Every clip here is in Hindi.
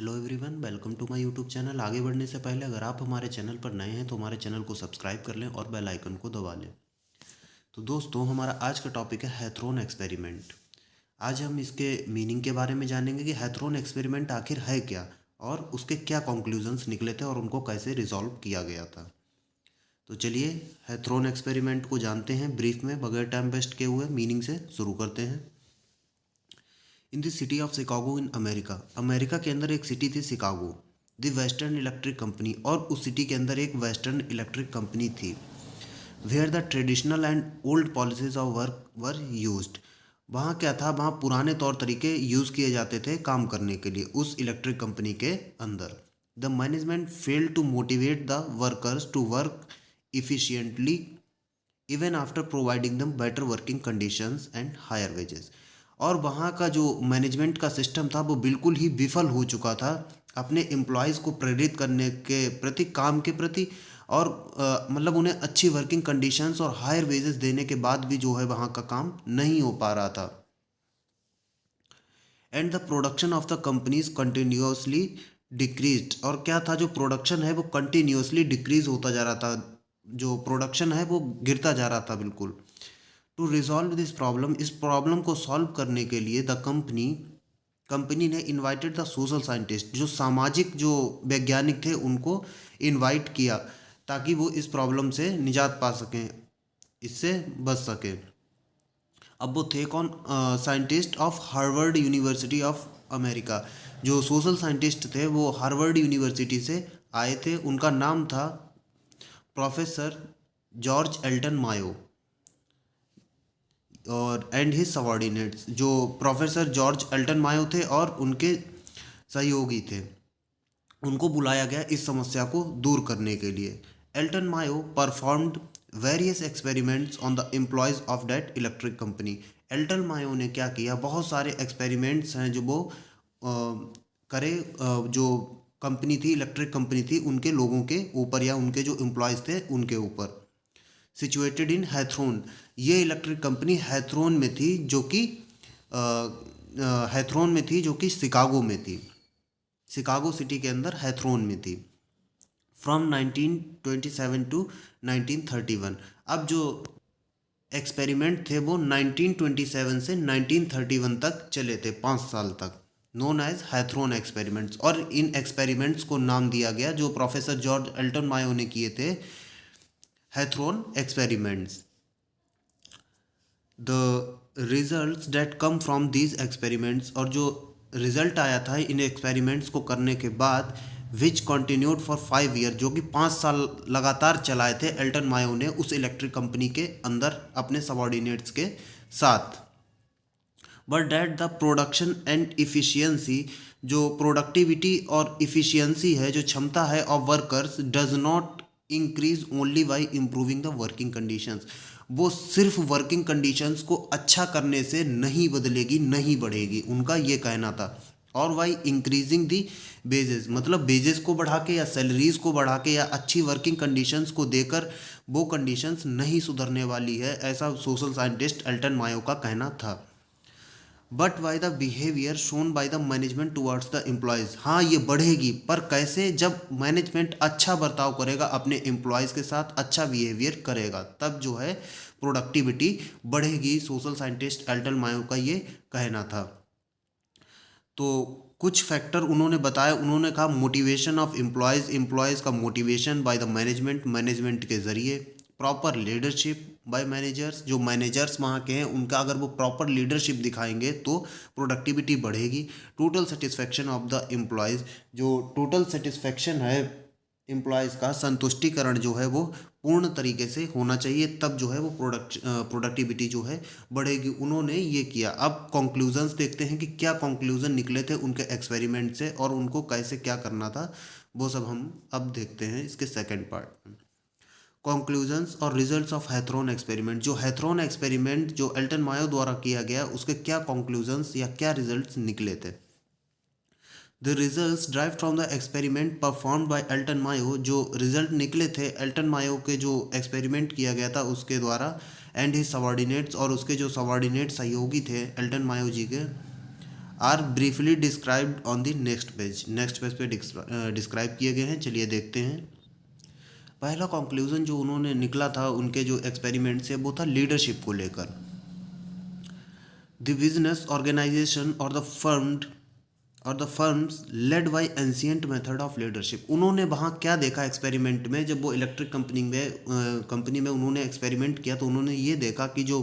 Hello everyone, welcome to my YouTube channel. आगे बढ़ने से पहले अगर आप हमारे चैनल पर नए हैं तो हमारे चैनल को सब्सक्राइब कर लें और बेल आइकन को दबा लें। तो दोस्तों, हमारा आज का टॉपिक है हैथ्रोन एक्सपेरिमेंट। आज हम इसके मीनिंग के बारे में जानेंगे कि हैथ्रोन एक्सपेरिमेंट आखिर है क्या और उसके क्या कंक्लूजन्स निकले थे और उनको कैसे रिजॉल्व किया गया था। तो चलिए हैथ्रोन एक्सपेरिमेंट को जानते हैं ब्रीफ में, बगैर टाइम वेस्ट किए हुए मीनिंग से शुरू करते हैं। In the city of Chicago in America, America के अंदर एक सिटी थी Chicago, the Western Electric Company, और उस सिटी के अंदर एक वेस्टर्न इलेक्ट्रिक कंपनी थी। Where the traditional and old policies of work were used, वहाँ क्या था, वहाँ पुराने तौर तरीके यूज़ किए जाते थे काम करने के लिए उस इलेक्ट्रिक कंपनी के अंदर। The management fail to motivate the workers to work efficiently even after providing them better working conditions and higher wages. और वहाँ का जो मैनेजमेंट का सिस्टम था वो बिल्कुल ही विफल हो चुका था अपने एम्प्लॉयज़ को प्रेरित करने के प्रति, काम के प्रति, और मतलब उन्हें अच्छी वर्किंग कंडीशंस और हायर वेजेस देने के बाद भी जो है वहाँ का काम नहीं हो पा रहा था। And the production of the companies continuously decreased, और क्या था, जो प्रोडक्शन है वो कंटिन्यूसली डिक्रीज होता जा रहा था, जो प्रोडक्शन है वो गिरता जा रहा था बिल्कुल। टू रिजॉल्व दिस प्रॉब्लम, इस प्रॉब्लम को सॉल्व करने के लिए द कंपनी ने इनवाइटेड द सोशल साइंटिस्ट, जो सामाजिक जो वैज्ञानिक थे उनको इनवाइट किया ताकि वो इस प्रॉब्लम से निजात पा सकें, इससे बच सकें। अब वो थे कौन? Scientist of Harvard university of America. जो सोशल साइंटिस्ट थे वो हार्वर्ड यूनिवर्सिटी से आए थे। उनका नाम था प्रोफेसर जॉर्ज एल्टन मायो और एंड हिज सबॉर्डिनेट्स। जो प्रोफेसर जॉर्ज एल्टन मायो थे और उनके सहयोगी थे, उनको बुलाया गया इस समस्या को दूर करने के लिए। Elton Mayo performed various experiments on the employees of that electric company. Elton Mayo ने क्या किया, बहुत सारे एक्सपेरिमेंट्स हैं जो वो करे, जो कंपनी थी, इलेक्ट्रिक कंपनी थी, उनके लोगों के ऊपर या उनके जो एम्प्लॉयज़ थे उनके ऊपर। सिचुएटेड इन हैथ्रोन, ये इलेक्ट्रिक कंपनी हैथ्रोन में थी, जो कि हैथ्रोन में थी, जो कि शिकागो में थी, शिकागो सिटी के अंदर हैथ्रोन में थी। From 1927 to 1931। अब जो एक्सपेरिमेंट थे वो 1927 से 1931 तक चले थे, 5 साल तक, नोन एज हैथ्रोन एक्सपेरिमेंट्स। और इन एक्सपेरिमेंट्स को नाम दिया गया, जो प्रोफेसर जॉर्ज एल्टन मायो ने किए थे, Hawthorne experiments. The results that come from these experiments, और जो रिजल्ट आया था इन एक्सपेरिमेंट्स को करने के बाद, विच कंटिन्यूड फॉर 5 ईयर, जो कि 5 साल लगातार चलाए थे एल्टन मायो ने उस इलेक्ट्रिक कंपनी के अंदर अपने सबॉर्डिनेट्स के साथ। But that the production and efficiency, जो प्रोडक्टिविटी और इफ़िशियंसी है, जो क्षमता है of workers, does not increase only by improving the working conditions, वो सिर्फ वर्किंग कंडीशंस को अच्छा करने से नहीं बदलेगी, नहीं बढ़ेगी, उनका ये कहना था। और वाई इंक्रीजिंग दी बेजेस, मतलब बेजेस को बढ़ा के या सैलरीज को बढ़ा के या अच्छी वर्किंग कंडीशंस को देकर वो कंडीशंस नहीं सुधरने वाली है, ऐसा सोशल साइंटिस्ट एल्टन मायो का कहना था। But by the behaviour shown by the management towards the employees, हाँ ये बढ़ेगी, पर कैसे? जब मैनेजमेंट अच्छा बर्ताव करेगा अपने एम्प्लॉयज़ के साथ, अच्छा बिहेवियर करेगा, तब जो है प्रोडक्टिविटी बढ़ेगी, सोशल साइंटिस्ट एल्टन मायो का ये कहना था। तो कुछ फैक्टर उन्होंने बताया, उन्होंने कहा मोटिवेशन ऑफ एम्प्लॉयज़, एम्प्लॉयज़ का motivation by the management, management के ज़रिए। प्रॉपर लीडरशिप बाय मैनेजर्स, जो मैनेजर्स वहाँ के हैं उनका अगर वो प्रॉपर लीडरशिप दिखाएंगे तो प्रोडक्टिविटी बढ़ेगी। Total satisfaction of the employees, जो टोटल सेटिस्फेक्शन है एम्प्लॉयज़ का, संतुष्टिकरण जो है वो पूर्ण तरीके से होना चाहिए, तब जो है वो प्रोडक्टिविटी जो है बढ़ेगी। उन्होंने ये किया। अब कंक्लूजन्स देखते हैं कि क्या कंक्लूजन निकले थे उनके एक्सपेरिमेंट से और उनको कैसे क्या करना था, वो सब हम अब देखते हैं इसके सेकेंड पार्ट में। कंक्लूजन्स और रिजल्ट्स ऑफ हैथ्रोन एक्सपेरिमेंट, जो हैथ्रोन एक्सपेरिमेंट जो एल्टन मायो द्वारा किया गया उसके क्या कंक्लूजन्स या क्या रिजल्ट्स निकले थे। The results drive from the experiment performed by Elton Mayo, जो रिजल्ट निकले थे एल्टन मायो के जो एक्सपेरिमेंट किया गया था उसके द्वारा, एंड हिज सबॉर्डिनेट्स, और उसके जो सबॉर्डिनेट सहयोगी थे एल्टन मायो जी के, are briefly described on the next page पे डिस्क्राइब किए गए हैं। चलिए देखते हैं। पहला कंक्लूजन जो उन्होंने निकला था उनके जो एक्सपेरिमेंट से, वो था लीडरशिप को लेकर। द बिजनेस ऑर्गेनाइजेशन और the firms led by ancient method of leadership. उन्होंने वहाँ क्या देखा एक्सपेरिमेंट में, जब वो इलेक्ट्रिक कंपनी में उन्होंने एक्सपेरिमेंट किया तो उन्होंने ये देखा कि जो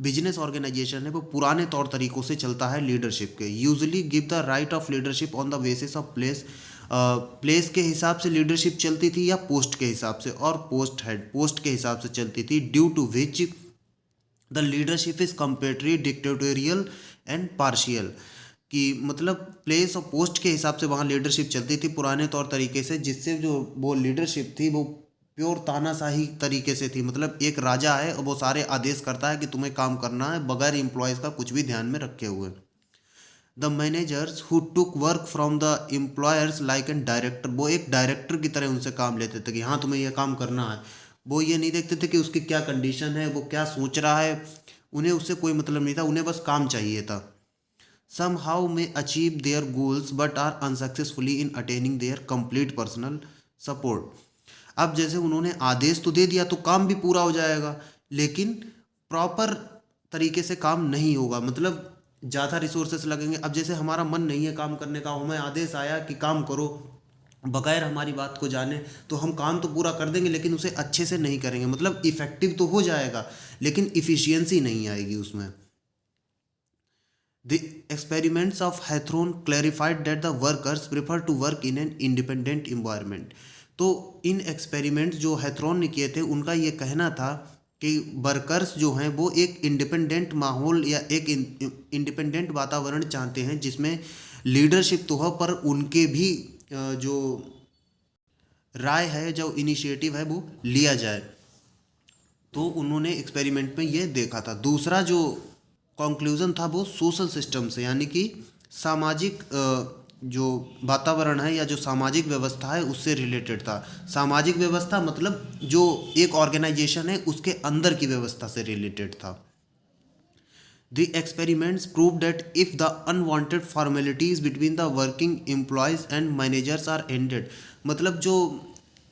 बिजनेस ऑर्गेनाइजेशन है वो पुराने तौर तरीक़ों से चलता है लीडरशिप के। Usually give the right of leadership on the basis of place के हिसाब से लीडरशिप चलती थी या पोस्ट के हिसाब से, और पोस्ट के हिसाब से चलती थी। Due to which the leadership is competitory dictatorial and partial, कि मतलब प्लेस और पोस्ट के हिसाब से वहाँ लीडरशिप चलती थी पुराने तौर तरीके से, जिससे जो वो लीडरशिप थी वो प्योर तानाशाही तरीके से थी। मतलब एक राजा है और वो सारे आदेश करता है कि तुम्हें काम करना है बगैर एम्प्लॉयज़ का कुछ भी ध्यान में रखे हुए। The managers who took work from the employers like an director, वो एक डायरेक्टर की तरह उनसे काम लेते थे कि हाँ तुम्हें यह काम करना है। वो ये नहीं देखते थे कि उसकी क्या कंडीशन है, वो क्या सोच रहा है, उन्हें उससे कोई मतलब नहीं था, उन्हें बस काम चाहिए था। somehow may achieve their goals but are unsuccessfully in attaining their complete personal support। अब जैसे उन्होंने आदेश तो दे दिया तो काम भी पूरा हो जाएगा, लेकिन प्रॉपर तरीके से काम नहीं होगा, मतलब ज़्यादा रिसोर्सेस लगेंगे। अब जैसे हमारा मन नहीं है काम करने का, हमें आदेश आया कि काम करो बगैर हमारी बात को जाने, तो हम काम तो पूरा कर देंगे लेकिन उसे अच्छे से नहीं करेंगे। मतलब इफ़ेक्टिव तो हो जाएगा लेकिन इफ़िशियंसी नहीं आएगी उसमें। The experiments of Hawthorne clarified that the workers prefer to work in an independent environment। तो इन एक्सपेरिमेंट्स जो हैथरॉन ने किए थे उनका ये कहना था कि वर्कर्स जो हैं वो एक इंडिपेंडेंट माहौल या एक इंडिपेंडेंट वातावरण चाहते हैं जिसमें लीडरशिप तो हो पर उनके भी जो राय है, जो इनिशिएटिव है वो लिया जाए। तो उन्होंने एक्सपेरिमेंट में ये देखा था। दूसरा जो कंक्लूजन था वो सोशल सिस्टम से, यानी कि सामाजिक जो वातावरण है या जो सामाजिक व्यवस्था है उससे रिलेटेड था। सामाजिक व्यवस्था मतलब जो एक ऑर्गेनाइजेशन है उसके अंदर की व्यवस्था से रिलेटेड था। The experiments prove that if the unwanted formalities between the working employees and managers are ended, मतलब जो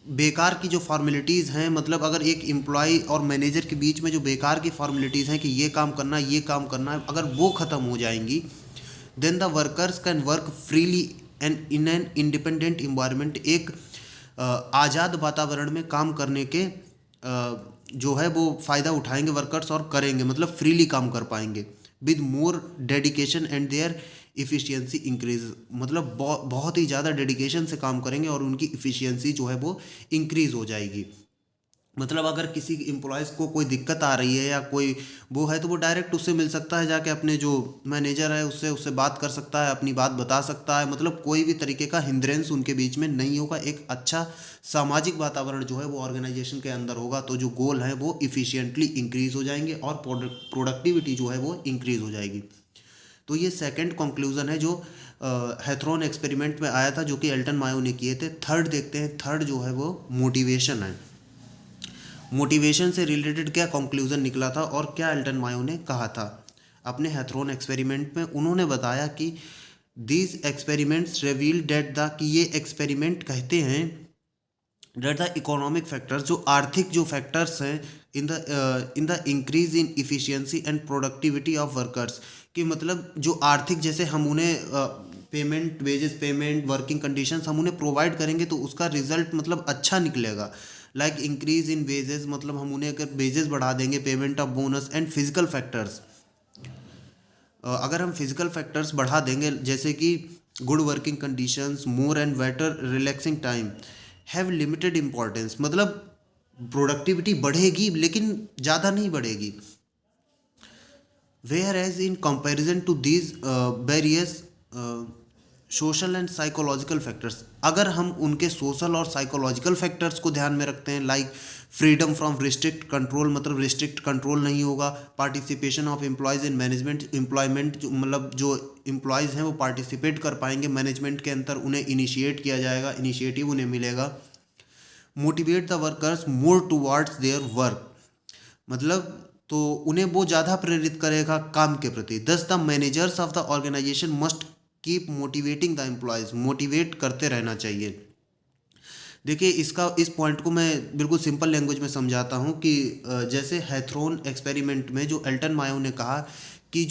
बेकार की जो फॉर्मेलिटीज़ हैं, मतलब अगर एक एम्प्लॉय और मैनेजर के बीच में जो बेकार की फॉर्मेलिटीज़ हैं कि ये काम करना है, ये काम करना है, अगर वो ख़त्म हो जाएंगी, then the workers can work freely and in an independent environment. एक आज़ाद वातावरण में काम करने के जो है वो फ़ायदा उठाएंगे वर्कर्स और करेंगे, मतलब फ्रीली काम कर पाएंगे with more dedication and their efficiency increase, मतलब बहुत ही ज़्यादा डेडिकेशन से काम करेंगे और उनकी इफ़िशियंसी जो है वो इंक्रीज़ हो जाएगी। मतलब अगर किसी एम्प्लॉयज़ को कोई दिक्कत आ रही है या कोई वो है तो वो डायरेक्ट उससे मिल सकता है, जाके अपने जो मैनेजर है उससे बात कर सकता है, अपनी बात बता सकता है। मतलब कोई भी तरीके का हिंद्रेंस उनके बीच में नहीं होगा। एक अच्छा सामाजिक वातावरण जो है वो ऑर्गेनाइजेशन के अंदर होगा, तो जो गोल है वो इफ़िशियंटली इंक्रीज़ हो जाएंगे और प्रोडक्टिविटी जो है वो इंक्रीज़ हो जाएगी। तो ये सेकंड कंक्लूजन है जो हैथरॉन एक्सपेरिमेंट में आया था, जो कि एल्टन मायो ने किए थे। थर्ड देखते हैं। थर्ड जो है वो मोटिवेशन है। मोटिवेशन से रिलेटेड क्या कंक्लूजन निकला था और क्या एल्टन मायो ने कहा था अपने हैथरॉन एक्सपेरिमेंट में। उन्होंने बताया कि these experiments reveal that the, कि ये एक्सपेरिमेंट कहते हैं डेट द इकोनॉमिक फैक्टर्स, जो आर्थिक जो फैक्टर्स हैं in the increase in efficiency and productivity of workers, कि मतलब जो आर्थिक, जैसे हम उन्हें payment, wages payment, working conditions हम उन्हें प्रोवाइड करेंगे तो उसका रिजल्ट मतलब अच्छा निकलेगा। लाइक इंक्रीज इन वेजेस, मतलब हम उन्हें अगर वेजेस बढ़ा देंगे, payment of bonus and physical factors, अगर हम फिजिकल फैक्टर्स बढ़ा देंगे जैसे कि good working conditions, more and better relaxing time have limited importance, मतलब प्रोडक्टिविटी बढ़ेगी लेकिन ज़्यादा नहीं बढ़ेगी। Whereas in comparison to these various social and psychological factors, अगर हम उनके सोशल और साइकोलॉजिकल फैक्टर्स को ध्यान में रखते हैं, like freedom from restrict control, मतलब रिस्ट्रिक्ट कंट्रोल नहीं होगा। Participation of employees in management, employment जो मतलब जो एम्प्लॉयज़ हैं वो पार्टिसिपेट कर पाएंगे मैनेजमेंट के अंदर, उन्हें इनिशिएट किया जाएगा, इनिशिएटिव उन्हें मिलेगा। Motivate the workers more towards their work, मतलब तो उन्हें वो ज़्यादा प्रेरित करेगा काम के प्रति। Thus the managers of the organisation must keep motivating the employees, motivate करते रहना चाहिए। देखिए इस पॉइंट को मैं बिल्कुल सिंपल लैंग्वेज में समझाता हूँ कि जैसे हैथ्रोन एक्सपेरिमेंट में जो एल्टन मायो ने कहा कि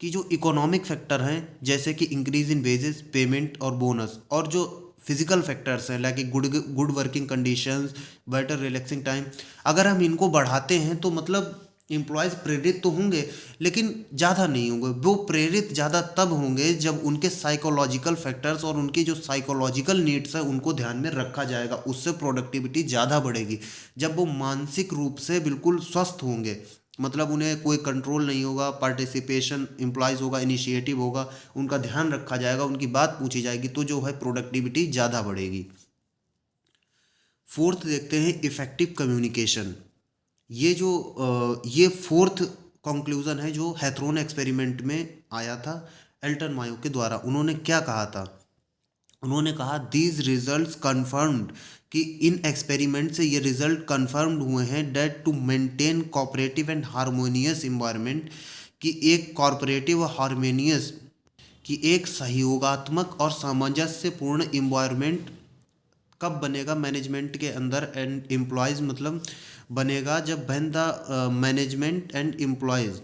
जो इकोनॉमिक फैक्टर हैं जैसे कि इंक्रीज इन वेजेस, पेमेंट और बोनस, और जो फिजिकल फैक्टर्स हैं like good working conditions, better relaxing time, अगर हम इनको बढ़ाते हैं तो मतलब एम्प्लॉयज़ प्रेरित तो होंगे लेकिन ज़्यादा नहीं होंगे। वो प्रेरित ज़्यादा तब होंगे जब उनके साइकोलॉजिकल फैक्टर्स और उनकी जो साइकोलॉजिकल नीड्स है उनको ध्यान में रखा जाएगा, उससे प्रोडक्टिविटी ज़्यादा बढ़ेगी। जब वो मानसिक रूप से बिल्कुल स्वस्थ होंगे, मतलब उन्हें कोई कंट्रोल नहीं होगा, पार्टिसिपेशन एम्प्लॉयज़ होगा, इनिशिएटिव होगा, उनका ध्यान रखा जाएगा, उनकी बात पूछी जाएगी, तो जो है प्रोडक्टिविटी ज़्यादा बढ़ेगी। फोर्थ देखते हैं इफ़ेक्टिव कम्युनिकेशन। ये फोर्थ कंक्लूज़न है जो हैथ्रोन एक्सपेरिमेंट में आया था एल्टन मायो के द्वारा। उन्होंने क्या कहा था, उन्होंने कहा दीज रिजल्ट्स कन्फर्म्ड, कि इन एक्सपेरिमेंट से ये रिजल्ट कन्फर्म्ड हुए हैं that to maintain cooperative and harmonious environment, कि एक कॉरपोरेटिव और हारमोनियस, कि एक सहयोगात्मक और सामंजस्यपूर्ण इन्वायरमेंट कब बनेगा मैनेजमेंट के अंदर एंड एम्प्लॉयज़, मतलब बनेगा जब when the management and employees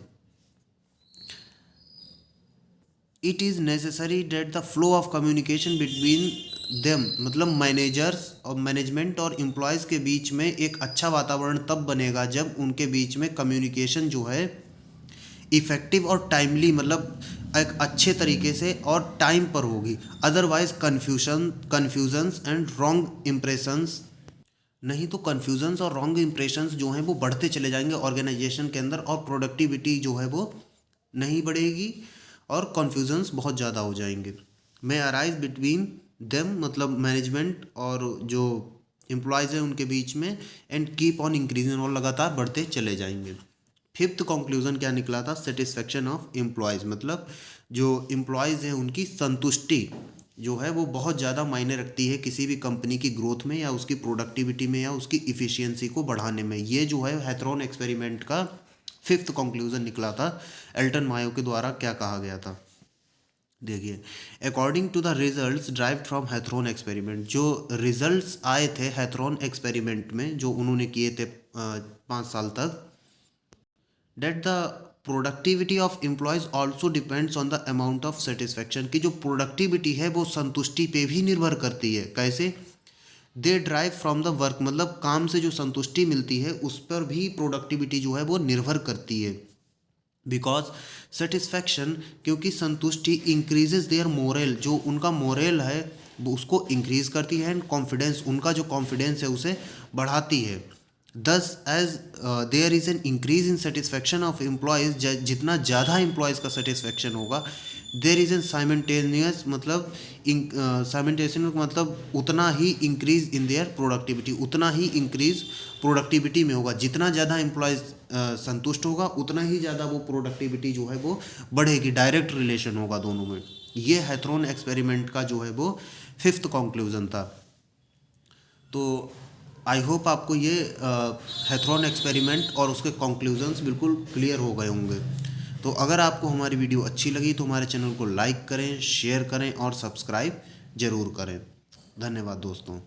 it is necessary that the flow of communication between them, मतलब मैनेजर्स और मैनेजमेंट और एम्प्लॉयज़ के बीच में एक अच्छा वातावरण तब बनेगा जब उनके बीच में कम्युनिकेशन जो है इफ़ेक्टिव और टाइमली, मतलब एक अच्छे तरीके से और टाइम पर होगी। Otherwise confusions and wrong impressions, नहीं तो कन्फ्यूजन्स और रॉन्ग इम्प्रेशंस जो हैं वो बढ़ते चले जाएंगे ऑर्गेनाइजेशन के अंदर, और प्रोडक्टिविटी जो है वो नहीं बढ़ेगी और कन्फ्यूजन्स बहुत ज़्यादा हो जाएंगे। मे अराइज बिटवीन देम, मतलब मैनेजमेंट और जो एम्प्लॉयज़ हैं उनके बीच में, एंड कीप ऑन इंक्रीजिंग, और लगातार बढ़ते चले जाएंगे। फिफ्थ कंक्लूजन क्या निकला था, सेटिस्फेक्शन ऑफ एम्प्लॉयज़, मतलब जो एम्प्लॉयज़ हैं उनकी संतुष्टि जो है वो बहुत ज़्यादा मायने रखती है किसी भी कंपनी की ग्रोथ में या उसकी प्रोडक्टिविटी में या उसकी इफ़िशियंसी को बढ़ाने में। ये जो है हैथ्रोन एक्सपेरिमेंट का फिफ्थ कंक्लूजन निकला था। एल्टन मायो के द्वारा क्या कहा गया था, देखिए, according to the results derived from Hawthorne experiment, जो रिजल्ट्स आए थे हैथ्रोन एक्सपेरिमेंट में जो उन्होंने किए थे 5 साल तक, that the productivity of employees also depends on the amount of satisfaction, की जो प्रोडक्टिविटी है वो संतुष्टि पे भी निर्भर करती है। कैसे, they drive from the work, मतलब काम से जो संतुष्टि मिलती है उस पर भी प्रोडक्टिविटी जो है वो निर्भर करती है। बिकॉज सेटिस्फैक्शन, क्योंकि संतुष्टि इंक्रीजेज देयर मोरल, जो उनका मोरल है वो उसको इंक्रीज करती है, एंड कॉन्फिडेंस, उनका जो कॉन्फिडेंस है उसे बढ़ाती है। Thus as there is an increase in satisfaction of employees, जितना ज़्यादा एम्प्लॉयज़ का सेटिस्फैक्शन होगा, देयर इज़ एन साइमल्टेनियस, मतलब साइमल्टेनियस मतलब उतना ही इंक्रीज इन देयर प्रोडक्टिविटी, उतना ही इंक्रीज प्रोडक्टिविटी में होगा। जितना ज़्यादा एम्प्लॉयज़ संतुष्ट होगा उतना ही ज़्यादा वो प्रोडक्टिविटी जो है वो बढ़ेगी, डायरेक्ट रिलेशन होगा दोनों में। ये हैथ्रोन एक्सपेरिमेंट का जो है वो फिफ्थ कंक्लूजन था। तो आई होप आपको ये हैथ्रोन एक्सपेरिमेंट और उसके कंक्लूजन्स बिल्कुल क्लियर हो गए होंगे। तो अगर आपको हमारी वीडियो अच्छी लगी तो हमारे चैनल को लाइक करें, शेयर करें और सब्सक्राइब ज़रूर करें। धन्यवाद दोस्तों।